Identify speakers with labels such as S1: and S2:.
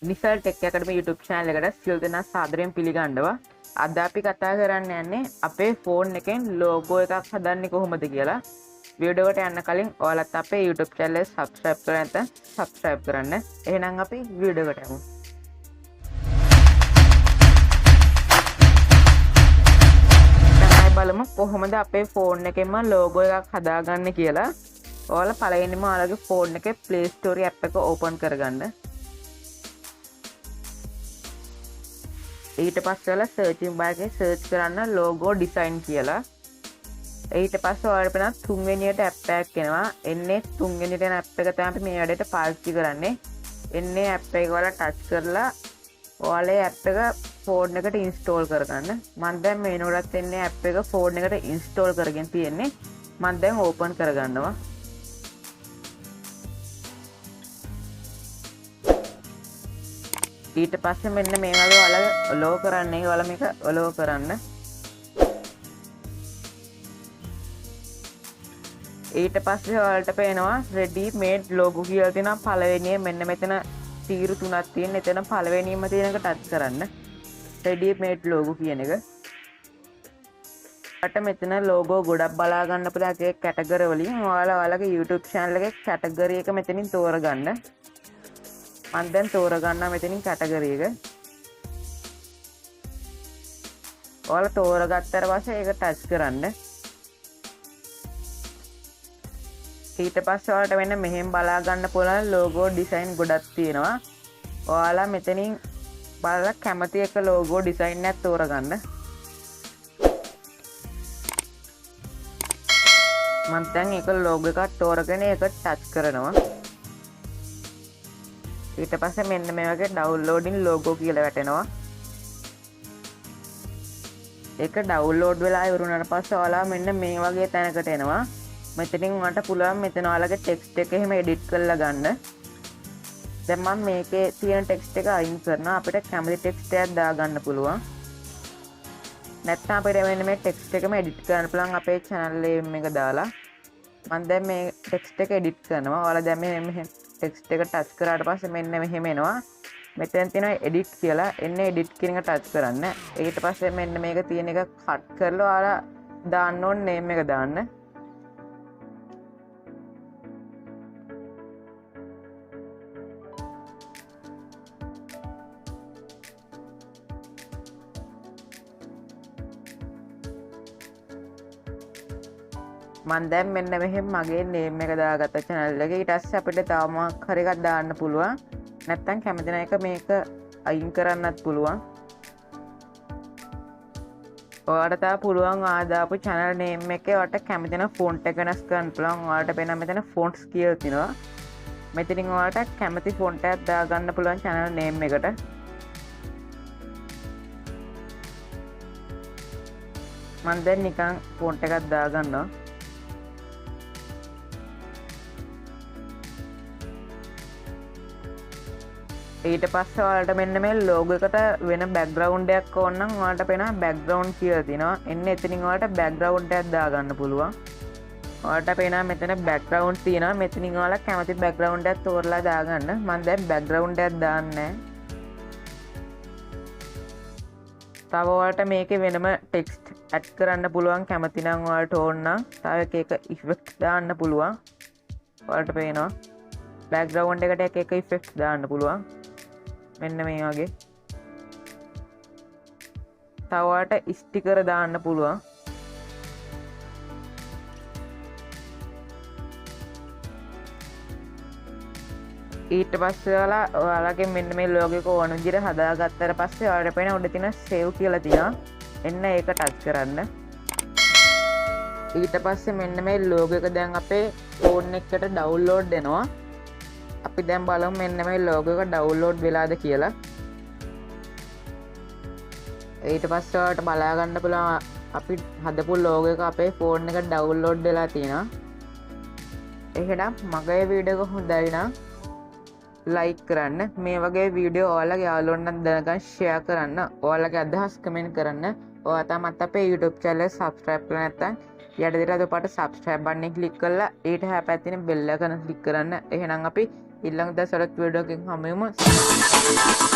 S1: Nisal Tech Academy YouTube channel එකට සියලු දෙනා සාදරයෙන් පිළිගන්නවා. අද අපි කතා කරන්න යන්නේ අපේ ෆෝන් එකෙන් ලෝගෝ එකක් හදන්නේ කොහොමද කියලා. වීඩියෝ එකට යන්න කලින් ඔයාලත් අපේ YouTube channel එක subscribe කරලා නැත්නම් subscribe කරන්න. එහෙනම් අපි වීඩියෝ එකට යමු. දැන් බලමු කොහොමද අපේ ෆෝන් එකෙන්ම ලෝගෝ එකක් හදාගන්නේ කියලා. ඔයාලා පළවෙනිම ඔයාලගේ ෆෝන් එකේ Play Store app එක open කරගන්න. ඊට පස්සේ ඔයාලා සර්චින් බාර් එකේ සර්ච් කරන්න logo design කියලා. ඊට පස්සේ ඔයාලට පේන තුන්වෙනියට app එකක් එනවා. එන්නේ තුන්වෙනියට යන app එක තමයි අපි මේ වැඩේට පාවිච්චි කරන්නේ. එන්නේ app එක ඔයාලා touch කරලා ඔයාලේ app එක ෆෝන් එකට install කරගන්න. මම දැන් මේනොටත් එන්නේ app එක ෆෝන් එකට install කරගෙන තියෙන්නේ. මම දැන් open කරගන්නවා. ඊට පස්සේ මෙන්න මේ වගේ ඔයාලා ලෝ කරන්නේ ඔයාලා මේක ලෝ කරන්න. ඊට පස්සේ ඔයාලට පේනවා ready made logo කියලා තියෙනවා. පළවෙනියේ මෙන්න මෙතන තීරු තුනක් තියෙන. එතන පළවෙනියම තියෙන එක ටච් කරන්න. ready made logo කියන එක. අට මෙතන logo ගොඩක් බලා ගන්න පුළුවන් ඒ කැටගරි වලින් ඔයාලගේ YouTube channel එකේ කැටගරි එක මෙතනින් තෝරගන්න. මම දැන් තෝරගන්නවා මෙතනින් කැටගරි එක. ඔයාලා තෝරගත්තට පස්සේ ඒක ටච් කරන්න. ඊට පස්සේ ඔයාලට වෙන මෙහෙම බලා ගන්න පුළුවන් logo design ගොඩක් තියෙනවා. ඔයාලා මෙතනින් බලලා කැමති එක logo design එකක් තෝරගන්න. මම දැන් ඒක logo එකක් තෝරගෙන ඒක ටච් කරනවා. ඊට පස්සේ මෙන්න මේ වගේ downloading logo කියලා වැටෙනවා. ඒක download වෙලා ඉවරුනට පස්සේ ඔයාලා මෙන්න මේ වගේ තැනකට එනවා. මෙතනින් ඔයාලට පුළුවන් මෙතන ඔයාලගේ text එක එහෙම edit කරලා ගන්න. දැන් මම මේකේ තියෙන text එක අයින් කරනවා. අපිට කැමති text එකක් දාගන්න පුළුවන්. නැත්නම් අපිට මෙන්න මේ text එකම edit කරන්න පුළුවන් අපේ channel name එක දාලා. මම දැන් මේ text එක edit කරනවා. ඔයාලා දැන් මෙහෙම text එක touch කරාට පස්සේ මෙන්න මෙහෙම එනවා. මෙතෙන් තියෙනවා edit කියලා. එන්නේ edit කියන එක touch කරන්න. ඊට පස්සේ මෙන්න මේක තියෙන එක cut කරලා ඔයාලා දාන්න ඕන name එක දාන්න. මම දැන් මෙන්න මෙහෙම මගේ name එක දාගත්ත channel එකේ. ඊට පස්සේ අපිට තව මොකක් හරි එකක් දාන්න පුළුවන්. නැත්නම් කැමති නැයක මේක අයින් කරන්නත් පුළුවන්. ඔයාලට තව පුළුවන් ආදාපු channel name එකේ ඔයාලට කැමති නැ font එක වෙනස් කරන්න පුළුවන්. ඔයාලට පේන මෙතන fonts කියලා තියෙනවා. මෙතනින් ඔයාලට කැමති font එකක් දාගන්න පුළුවන් channel name එකට. මම දැන් නිකන් font එකක් දාගන්නවා. ඊට පස්සේ ඔයාලට මෙන්න මේ logo එකට වෙන background එකක් ඕන නම් ඔයාලට පේනවා background කියලා තියෙනවා. එන්නේ එතනින් ඔයාලට background එකක් දාගන්න පුළුවන්. ඔයාලට පේනවා මෙතන background තියෙනවා. මෙතනින් ඔයාලා කැමති background එකක් තෝරලා දාගන්න. මම දැන් background එකක් දාන්නේ. තව ඔයාලට මේකේ වෙනම text add කරන්න පුළුවන්. කැමති නම් ඔයාලට ඕන නම් තව එක effect දාන්න පුළුවන්. ඔයාලට පේනවා background එකට එක effect දාන්න පුළුවන්. මෙන්න මේ වගේ. තව ඔයාලට ස්ටිකර් දාන්න පුළුවන්. ඊට පස්සේ ඔයාලගේ මෙන්න මේ logo එක ඕන විදිහට හදාගත්තට පස්සේ ඔයාලට පේන උඩ තියෙන save කියලා තියෙනවා. එන්න ඒක ටච් කරන්න. ඊට පස්සේ මෙන්න මේ logo එක දැන් අපේ ෆෝන් එකකට download වෙනවා. අපි දැන් බලමු මෙන්න මේ logo එක download වෙලාද කියලා. ඊට පස්සේ ඔයාලට බලා ගන්න පුළුවන් අපි හදපු logo එක අපේ ෆෝන් එකට download වෙලා තියෙනවා. එහෙනම් මගේ වීඩියෝ එක හොඳයි නම් like කරන්න. මේ වගේ වීඩියෝ ඔයාලගේ යාළුවන්ට දැනගන්න share කරන්න. ඔයාලගේ අදහස් comment කරන්න. ඔයා තාමත් අපේ YouTube channel එක subscribe කරලා නැත්නම් යට දෙට අද පාට subscribe button එක click කරලා ඊට හැ පැත්තේ තියෙන bell icon click කරන්න. එහෙනම් අපි ඊළඟ දවසට වීඩියෝ එකකින් හමු වෙමු.